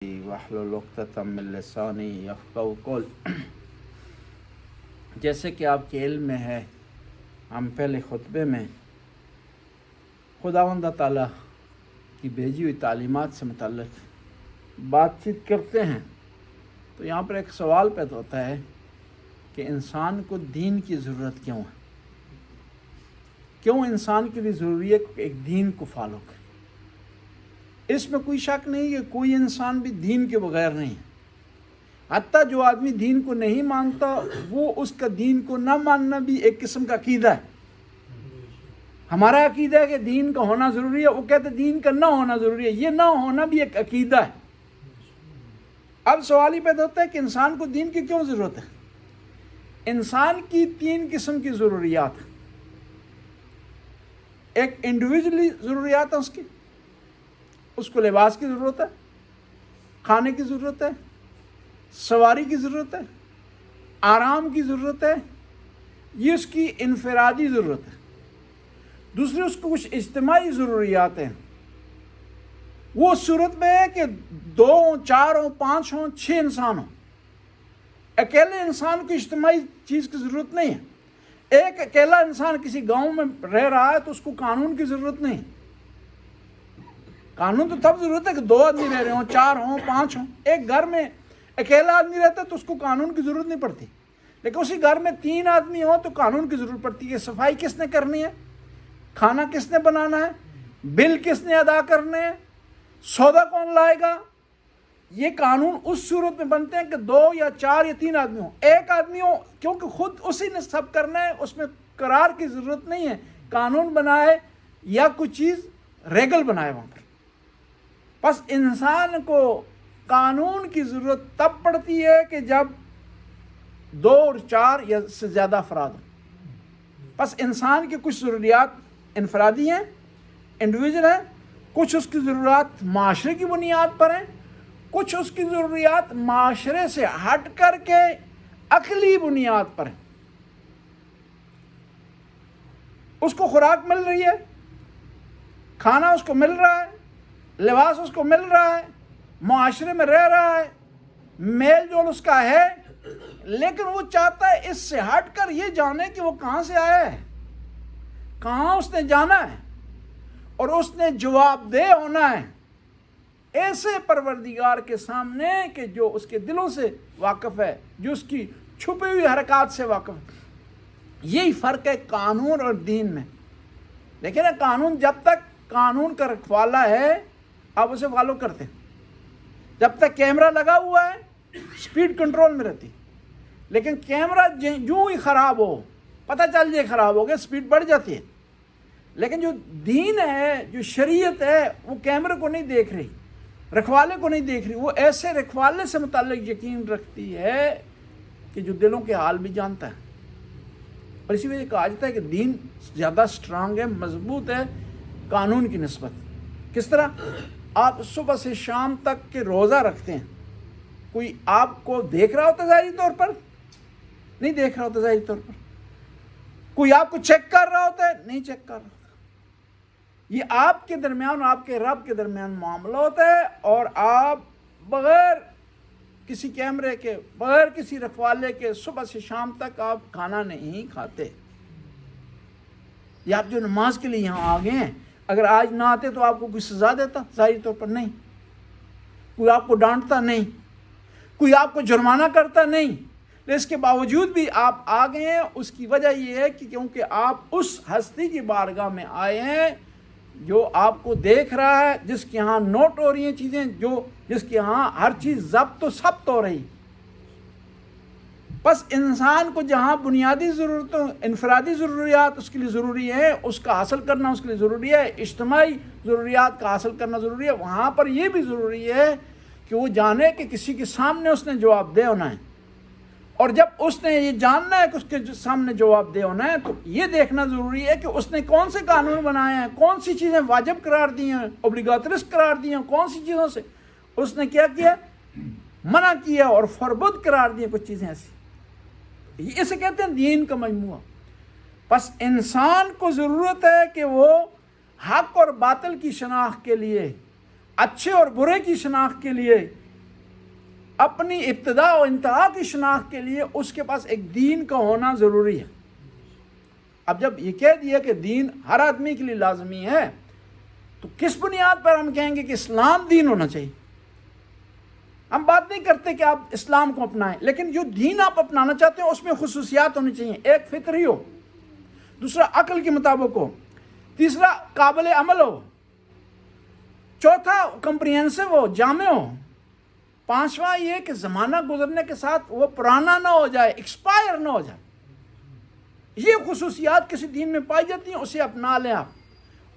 واحلل عقدۃ من لسانی یفقہوا قولی۔ جیسے کہ آپ کے علم میں ہے، ہم پہلے خطبے میں خداوند تعالیٰ کی بھیجی ہوئی تعلیمات سے متعلق بات چیت کرتے ہیں، تو یہاں پر ایک سوال پیدا ہوتا ہے کہ انسان کو دین کی ضرورت کیوں ہے؟ کیوں انسان کے لیے ضروری ہے کہ ایک دین کو فالو کرے؟ اس میں کوئی شک نہیں کہ کوئی انسان بھی دین کے بغیر نہیں ہے۔ حتیٰ جو آدمی دین کو نہیں مانتا، وہ اس کا دین کو نہ ماننا بھی ایک قسم کا عقیدہ ہے۔ ہمارا عقیدہ ہے کہ دین کا ہونا ضروری ہے، وہ کہتے ہیں دین کا نہ ہونا ضروری ہے۔ یہ نہ ہونا بھی ایک عقیدہ ہے۔ اب سوال ہی پیدا ہوتا ہے کہ انسان کو دین کی کیوں ضرورت ہے؟ انسان کی 3 قسم کی ضروریات ہیں۔ ایک انڈیویجولی ضروریات ہیں اس کو لباس کی ضرورت ہے، کھانے کی ضرورت ہے، سواری کی ضرورت ہے، آرام کی ضرورت ہے، یہ اس کی انفرادی ضرورت ہے۔ دوسری اس کو کچھ اجتماعی ضروریات ہیں۔ وہ صورت میں ہے کہ 2 ہوں، 4 ہوں، 5 ہوں، 6 انسان ہوں۔ اکیلے انسان کو اجتماعی چیز کی ضرورت نہیں ہے۔ ایک اکیلا انسان کسی گاؤں میں رہ رہا ہے تو اس کو قانون کی ضرورت نہیں۔ قانون تو تب ضرورت ہے کہ 2 آدمی رہ رہے ہوں، 4 ہوں، 5 ہوں۔ ایک گھر میں اکیلا آدمی رہتا ہے تو اس کو قانون کی ضرورت نہیں پڑتی، لیکن اسی گھر میں 3 آدمی ہوں تو قانون کی ضرورت پڑتی ہے۔ صفائی کس نے کرنی ہے، کھانا کس نے بنانا ہے، بل کس نے ادا کرنے ہیں، سودا کون لائے گا۔ یہ قانون اس صورت میں بنتے ہیں کہ 2 یا 4 یا 3 آدمی ہوں۔ ایک آدمی ہو کیونکہ خود اسی نے سب کرنا ہے، اس میں قرار کی ضرورت نہیں ہے، قانون بنائے یا کوئی چیز ریگل بنائے وہاں پر۔ بس انسان کو قانون کی ضرورت تب پڑتی ہے کہ جب 2 اور 4 یا سے زیادہ افراد ہوں۔ بس انسان کی کچھ ضروریات انفرادی ہیں، انڈیویجول ہیں، کچھ اس کی ضروریات معاشرے کی بنیاد پر ہیں، کچھ اس کی ضروریات معاشرے سے ہٹ کر کے عقلی بنیاد پر ہیں۔ اس کو خوراک مل رہی ہے، کھانا اس کو مل رہا ہے، لباس اس کو مل رہا ہے، معاشرے میں رہ رہا ہے، میل جول اس کا ہے، لیکن وہ چاہتا ہے اس سے ہٹ کر یہ جانے کہ وہ کہاں سے آیا ہے، کہاں اس نے جانا ہے، اور اس نے جواب دہ ہونا ہے ایسے پروردگار کے سامنے کہ جو اس کے دلوں سے واقف ہے، جو اس کی چھپی ہوئی حرکات سے واقف ہے۔ یہی فرق ہے قانون اور دین میں۔ لیکن قانون جب تک قانون کا رکھوالا ہے آپ اسے فالو کرتے ہیں۔ جب تک کیمرہ لگا ہوا ہے سپیڈ کنٹرول میں رہتی، لیکن کیمرہ جو ہی خراب ہو، پتہ چل جائے خراب ہو گیا، سپیڈ بڑھ جاتی ہے۔ لیکن جو دین ہے، جو شریعت ہے، وہ کیمرے کو نہیں دیکھ رہی، رکھوالے کو نہیں دیکھ رہی، وہ ایسے رکھوالے سے متعلق یقین رکھتی ہے کہ جو دلوں کے حال بھی جانتا ہے۔ اور اسی وجہ کہا جاتا ہے کہ دین زیادہ سٹرانگ ہے، مضبوط ہے قانون کی نسبت۔ کس طرح؟ آپ صبح سے شام تک کے روزہ رکھتے ہیں، کوئی آپ کو دیکھ رہا ہوتا ظاہری طور پر؟ نہیں دیکھ رہا ہوتا ظاہری طور پر۔ کوئی آپ کو چیک کر رہا ہوتا ہے؟ نہیں چیک کر رہا ہوتا۔ یہ آپ کے درمیان اور آپ کے رب کے درمیان معاملہ ہوتا ہے، اور آپ بغیر کسی کیمرے کے، بغیر کسی رکھوالے کے صبح سے شام تک آپ کھانا نہیں کھاتے۔ یہ آپ جو نماز کے لیے یہاں آ گئے ہیں، اگر آج نہ آتے تو آپ کو کوئی سزا دیتا؟ ظاہری طور پر نہیں۔ کوئی آپ کو ڈانٹتا؟ نہیں۔ کوئی آپ کو جرمانہ کرتا؟ نہیں۔ لیکن اس کے باوجود بھی آپ آ گئے ہیں۔ اس کی وجہ یہ ہے کہ کیونکہ آپ اس ہستی کی بارگاہ میں آئے ہیں جو آپ کو دیکھ رہا ہے، جس کے ہاں نوٹ ہو رہی ہیں چیزیں، جس کے ہاں ہر چیز ضبط و ثبت ہو رہی۔ بس انسان کو جہاں بنیادی ضرورتوں، انفرادی ضروریات اس کے لیے ضروری ہے، اس کا حاصل کرنا اس کے لیے ضروری ہے، اجتماعی ضروریات کا حاصل کرنا ضروری ہے، وہاں پر یہ بھی ضروری ہے کہ وہ جانے کہ کسی کے سامنے اس نے جواب دہ ہونا ہے۔ اور جب اس نے یہ جاننا ہے کہ اس کے سامنے جواب دہ ہونا ہے، تو یہ دیکھنا ضروری ہے کہ اس نے کون سے قانون بنائے ہیں، کون سی چیزیں واجب قرار دی ہیں، اوبلیگاتریس قرار دی ہیں، کون سی چیزوں سے اس نے کیا کیا، منع کیا اور فربد قرار دی ہیں کچھ چیزیں ایسی۔ اسے کہتے ہیں دین کا مجموعہ۔ بس انسان کو ضرورت ہے کہ وہ حق اور باطل کی شناخت کے لیے، اچھے اور برے کی شناخت کے لیے اپنی ابتدا و انتہا کی شناخت کے لیے اس کے پاس ایک دین کا ہونا ضروری ہے۔ اب جب یہ کہہ دیا کہ دین ہر آدمی کے لیے لازمی ہے، تو کس بنیاد پر ہم کہیں گے کہ اسلام دین ہونا چاہیے؟ ہم بات نہیں کرتے کہ آپ اسلام کو اپنائیں، لیکن جو دین آپ اپنانا چاہتے ہیں اس میں خصوصیات ہونی چاہیے۔ ایک فطری ہو، دوسرا عقل کے مطابق ہو، تیسرا قابل عمل ہو، چوتھا کمپریہنسو ہو، جامع ہو، پانچواں یہ کہ زمانہ گزرنے کے ساتھ وہ پرانا نہ ہو جائے، ایکسپائر نہ ہو جائے۔ یہ خصوصیات کسی دین میں پائی جاتی ہیں، اسے اپنا لیں آپ۔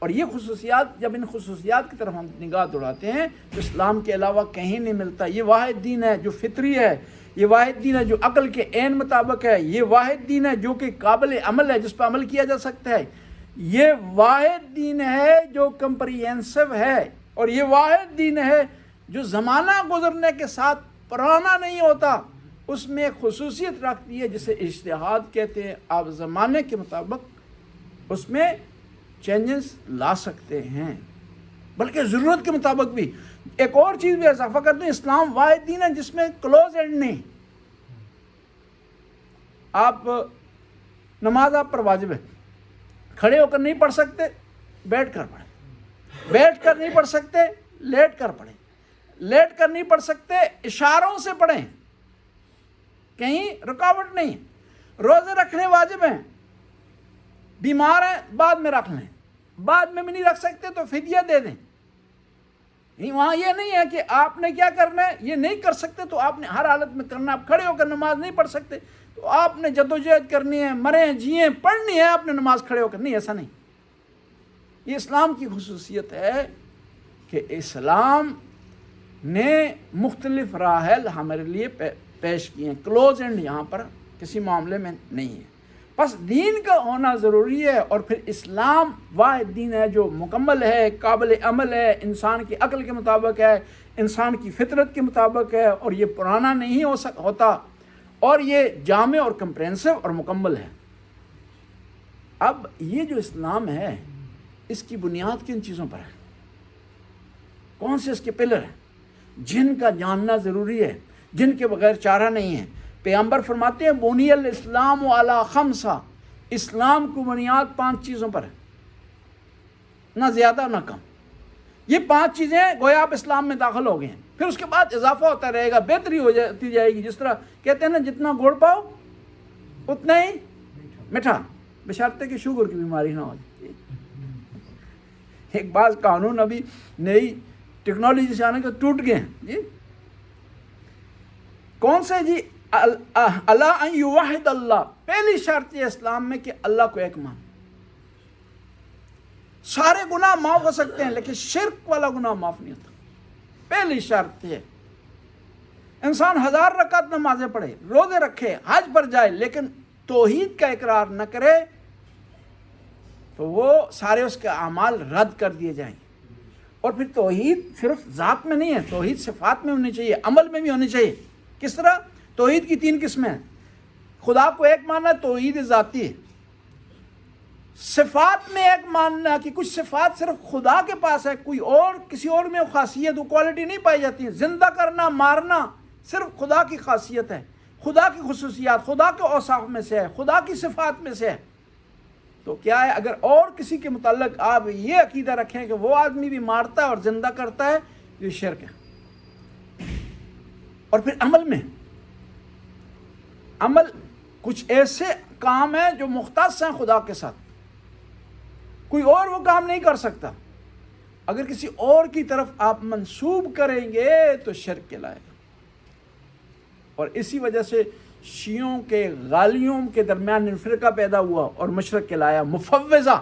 اور یہ خصوصیات، جب ان خصوصیات کی طرف ہم نگاہ دوڑاتے ہیں تو اسلام کے علاوہ کہیں نہیں ملتا۔ یہ واحد دین ہے جو فطری ہے، یہ واحد دین ہے جو عقل کے عین مطابق ہے، یہ واحد دین ہے جو کہ قابل عمل ہے، جس پر عمل کیا جا سکتا ہے، یہ واحد دین ہے جو کمپریہنسو ہے، اور یہ واحد دین ہے جو زمانہ گزرنے کے ساتھ پرانا نہیں ہوتا۔ اس میں ایک خصوصیت رکھتی ہے جسے اجتہاد کہتے ہیں۔ آپ زمانے کے مطابق اس میں چینجز لا سکتے ہیں، بلکہ ضرورت کے مطابق بھی۔ ایک اور چیز بھی اضافہ کر دیں، اسلام واحد دین ہے جس میں کلوز اینڈ نہیں۔ آپ نماز آپ پر واجب ہے، کھڑے ہو کر نہیں پڑھ سکتے، بیٹھ کر پڑھیں، بیٹھ کر نہیں پڑھ سکتے، لیٹ کر پڑھیں، لیٹ کر نہیں پڑھ سکتے، اشاروں سے پڑھیں، کہیں رکاوٹ نہیں۔ روزے رکھنے واجب ہیں، بیمار ہیں بعد میں رکھ لیں، بعد میں بھی نہیں رکھ سکتے تو فدیہ دے دیں۔ وہاں یہ نہیں ہے کہ آپ نے کیا کرنا ہے، یہ نہیں کر سکتے تو آپ نے ہر حالت میں کرنا ہے۔ آپ کھڑے ہو کر نماز نہیں پڑھ سکتے تو آپ نے جدوجہد کرنی ہے، مریں جییں پڑھنی ہے آپ نے نماز کھڑے ہو کر، نہیں، ایسا نہیں۔ یہ اسلام کی خصوصیت ہے کہ اسلام نے مختلف راحل ہمارے لیے پیش کیے ہیں، کلوز اینڈ یہاں پر کسی معاملے میں نہیں ہے۔ بس دین کا ہونا ضروری ہے، اور پھر اسلام واحد دین ہے جو مکمل ہے، قابل عمل ہے، انسان کی عقل کے مطابق ہے، انسان کی فطرت کے مطابق ہے، اور یہ پرانا نہیں ہوتا، اور یہ جامع اور کمپریہنسو اور مکمل ہے۔ اب یہ جو اسلام ہے اس کی بنیاد کن چیزوں پر ہے؟ کون سے اس کے پلر ہیں جن کا جاننا ضروری ہے، جن کے بغیر چارہ نہیں ہے؟ پیغمبر فرماتے ہیں بنی الاسلام علی خمسہ، اسلام کو بنیاد 5 چیزوں پر ہے، نہ زیادہ نہ کم۔ یہ 5 چیزیں گویا آپ اسلام میں داخل ہو گئے ہیں، پھر اس کے بعد اضافہ ہوتا رہے گا، بہتری ہو جائے گی۔ جس طرح کہتے ہیں نا، جتنا گڑ پاؤ اتنا ہی میٹھا، بشرطے کہ شوگر کی بیماری نہ ہو جائے۔ ایک بعض قانون ابھی نئی ٹیکنالوجی سے آنے کے ٹوٹ گئے ہیں جی۔ کون سے جی؟ اللہ ان یوحد اللہ، پہلی شرط یہ اسلام میں کہ اللہ کو ایک مان۔ سارے گناہ معاف ہو سکتے ہیں لیکن شرک والا گناہ معاف نہیں ہوتا، پہلی شرط یہ۔ انسان 1000 رکعت نمازیں پڑھے، روزے رکھے، حج پر جائے، لیکن توحید کا اقرار نہ کرے تو وہ سارے اس کے اعمال رد کر دیے جائیں گے۔ اور پھر توحید صرف ذات میں نہیں ہے، توحید صفات میں ہونی چاہیے، عمل میں بھی ہونی چاہیے۔ کس طرح؟ توحید کی 3 قسمیں ہیں۔ خدا کو ایک ماننا، توحید ذاتی ہے۔ صفات میں ایک ماننا کہ کچھ صفات صرف خدا کے پاس ہے، کوئی اور کسی اور میں خاصیت و کوالٹی نہیں پائی جاتی ہے۔ زندہ کرنا، مارنا صرف خدا کی خاصیت ہے، خدا کی خصوصیات، خدا کے اوصاف میں سے ہے، خدا کی صفات میں سے ہے۔ تو کیا ہے، اگر اور کسی کے متعلق آپ یہ عقیدہ رکھیں کہ وہ آدمی بھی مارتا ہے اور زندہ کرتا ہے، یہ شرک ہے۔ اور پھر عمل میں، عمل کچھ ایسے کام ہیں جو مختص ہیں خدا کے ساتھ، کوئی اور وہ کام نہیں کر سکتا۔ اگر کسی اور کی طرف آپ منسوب کریں گے تو شرک کہلائے گا۔ اور اسی وجہ سے شیعوں کے غالیوں کے درمیان فرقہ پیدا ہوا اور مشرک کہلایا مفوضہ۔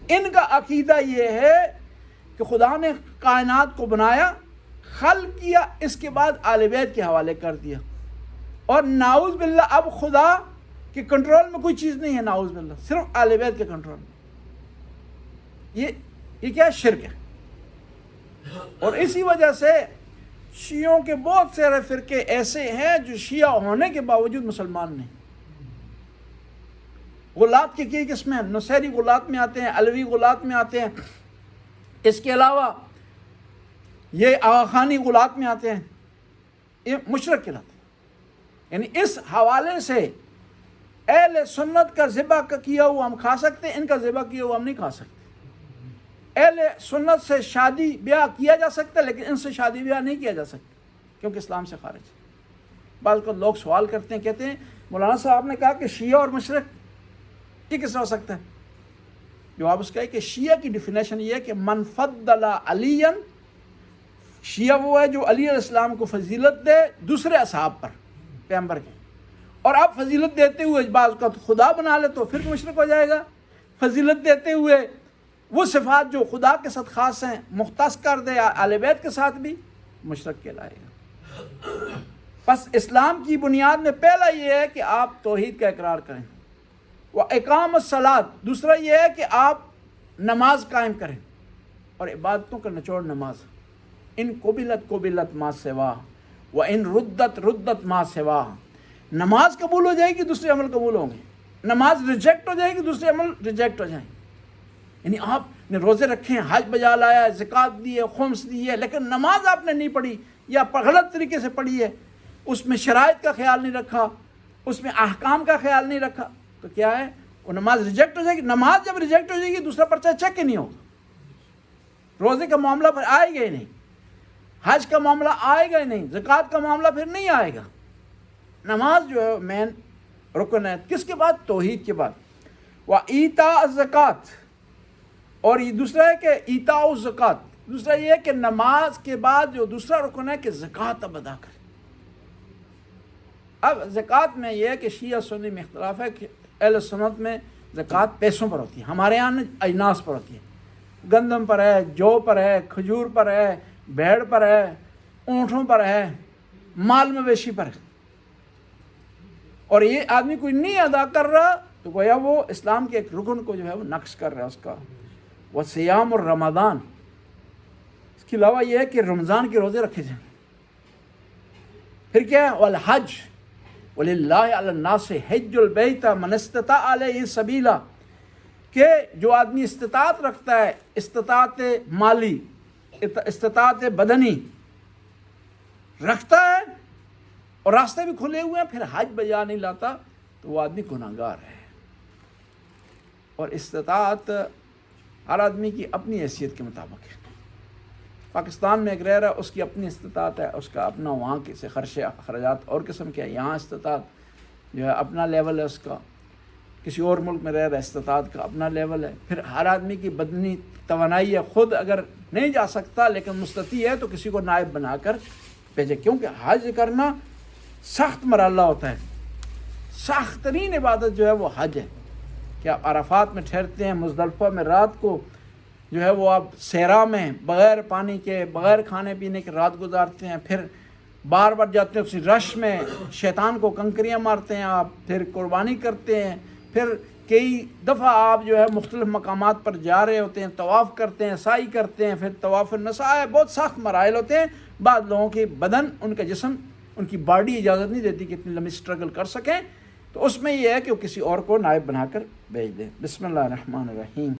ان کا عقیدہ یہ ہے کہ خدا نے کائنات کو بنایا، خلق کیا، اس کے بعد آل بیت کے حوالے کر دیا، اور نعوذ باللہ اب خدا کے کنٹرول میں کوئی چیز نہیں ہے، نعوذ باللہ صرف آل بیت کے کنٹرول میں۔ یہ کیا شرک ہے۔ اور اسی وجہ سے شیعوں کے بہت سارے فرقے ایسے ہیں جو شیعہ ہونے کے باوجود مسلمان نہیں۔ غلات کی کئی قسمیں ہیں، نصیری غلات میں آتے ہیں، علوی غلات میں آتے ہیں۔ اس کے علاوہ یہ آغا خانی غلات میں آتے ہیں، یہ مشرک کہلاتے ہیں۔ یعنی اس حوالے سے اہل سنت کا ذبح کا کیا ہوا ہم کھا سکتے ہیں، ان کا ذبح کیا ہوا ہم نہیں کھا سکتے۔ اہل سنت سے شادی بیاہ کیا جا سکتا ہے، لیکن ان سے شادی بیاہ نہیں کیا جا سکتا، کیونکہ اسلام سے خارج ہے۔ بعض کو لوگ سوال کرتے ہیں، کہتے ہیں مولانا صاحب آپ نے کہا کہ شیعہ اور مشرک، یہ کس طرح ہو سکتا ہے؟ جواب اس کا ہے کہ شیعہ کی ڈیفینیشن یہ ہے کہ من فضل علی، شیعہ وہ ہے جو علی علیہ السلام کو فضیلت دے دوسرے اصحاب پر، پیغمبر کے، اور اب فضیلت دیتے ہوئے بعض کا خدا بنا لے تو پھر مشرک ہو جائے گا۔ فضیلت دیتے ہوئے وہ صفات جو خدا کے ساتھ خاص ہیں مختص کر دے اہل بیت کے ساتھ بھی، مشرک کہلائے گا۔ پس اسلام کی بنیاد میں پہلا یہ ہے کہ آپ توحید کا اقرار کریں، وَإِقَامَ الصَّلَاةِ، دوسرا یہ ہے کہ آپ نماز قائم کریں، اور عبادتوں کا نچوڑ نماز، ان قبلت ما سوا وَإِن ردت ما سوا، نماز قبول ہو جائے گی دوسرے عمل قبول ہوں گے، نماز ریجیکٹ ہو جائے گی دوسرے عمل ریجیکٹ ہو جائیں۔ یعنی آپ نے روزے رکھے ہیں، حج بجا لایا ہے، زکوٰۃ دی ہے، خمس دی ہے، لیکن نماز آپ نے نہیں پڑھی یا غلط طریقے سے پڑھی ہے، اس میں شرائط کا خیال نہیں رکھا، اس میں احکام کا خیال نہیں رکھا، تو کیا ہے وہ نماز ریجیکٹ ہو جائے گی۔ نماز جب ریجیکٹ ہو جائے گی دوسرا پرچہ چیک ہی نہیں ہوگا، روزے کا معاملہ پھر آئے گا ہی نہیں، حج کا معاملہ آئے گا ہی نہیں، زکوٰۃ کا معاملہ پھر نہیں آئے گا۔ نماز جو ہے مین رکن ہے، کس کے بعد؟ توحید کے بعد۔ وَإِيتَاءَ الزَّكَاةِ، اور یہ دوسرا ہے کہ ایتاء الزکوٰۃ، دوسرا یہ ہے کہ نماز کے بعد جو دوسرا رکن ہے کہ زکوٰۃ اب ادا کریں۔ اب زکوٰۃ میں یہ ہے کہ شیعہ سنی میں اختلاف ہے کہ اہل سنت میں زکوٰۃ پیسوں پر ہوتی ہے، ہمارے یہاں اجناس پر ہوتی ہے، گندم پر ہے، جو پر ہے، کھجور پر ہے، بھیڑ پر ہے، اونٹوں پر ہے، مال مویشی پر ہے، اور یہ آدمی کوئی نہیں ادا کر رہا تو گویا وہ اسلام کے ایک رکن کو جو ہے وہ نقص کر رہا ہے اس کا۔ وصیام الرمضان، اس کے علاوہ یہ ہے کہ رمضان کے روزے رکھے جائیں۔ پھر کیا ہے؟ والحج وَلِلَّهِ عَلَى النَّاسِ حِجُّ الْبَيْتَ مَنِ اسْتَطَاعَ إِلَيْهِ سَبِيلًا، کہ جو آدمی استطاعت رکھتا ہے، استطاعت مالی، استطاعت بدنی رکھتا ہے اور راستے بھی کھلے ہوئے ہیں، پھر حج بجا نہیں لاتا تو وہ آدمی گناہگار ہے۔ اور استطاعت ہر آدمی کی اپنی حیثیت کے مطابق ہے۔ پاکستان میں ایک رہ رہا ہے، اس کی اپنی استطاعت ہے، اس کا اپنا وہاں کے سے خرچے اخراجات اور قسم کے ہیں، یہاں استطاعت جو ہے اپنا لیول ہے اس کا، کسی اور ملک میں رہ رہا ہے استطاعت کا اپنا لیول ہے۔ پھر ہر آدمی کی بدنی توانائی ہے، خود اگر نہیں جا سکتا لیکن مستطیع ہے تو کسی کو نائب بنا کر بھیجے، کیونکہ حج کرنا سخت مرحلہ ہوتا ہے، سخت ترین عبادت جو ہے وہ حج ہے کہ آپ عرفات میں ٹھہرتے ہیں، مزدلفہ میں رات کو جو ہے وہ آپ صحرا میں بغیر پانی کے بغیر کھانے پینے کے رات گزارتے ہیں، پھر بار بار جاتے ہیں اسی رش میں، شیطان کو کنکریاں مارتے ہیں آپ، پھر قربانی کرتے ہیں، پھر کئی دفعہ آپ جو ہے مختلف مقامات پر جا رہے ہوتے ہیں، طواف کرتے ہیں، سعی کرتے ہیں، پھر طواف النساء ہے، بہت سخت مراحل ہوتے ہیں۔ بعض لوگوں کے بدن، ان کا جسم، ان کی باڈی اجازت نہیں دیتی کہ اتنی لمبی سٹرگل کر سکیں، تو اس میں یہ ہے کہ وہ کسی اور کو نائب بنا کر بھیج دیں۔ بسم اللہ الرحمن الرحیم۔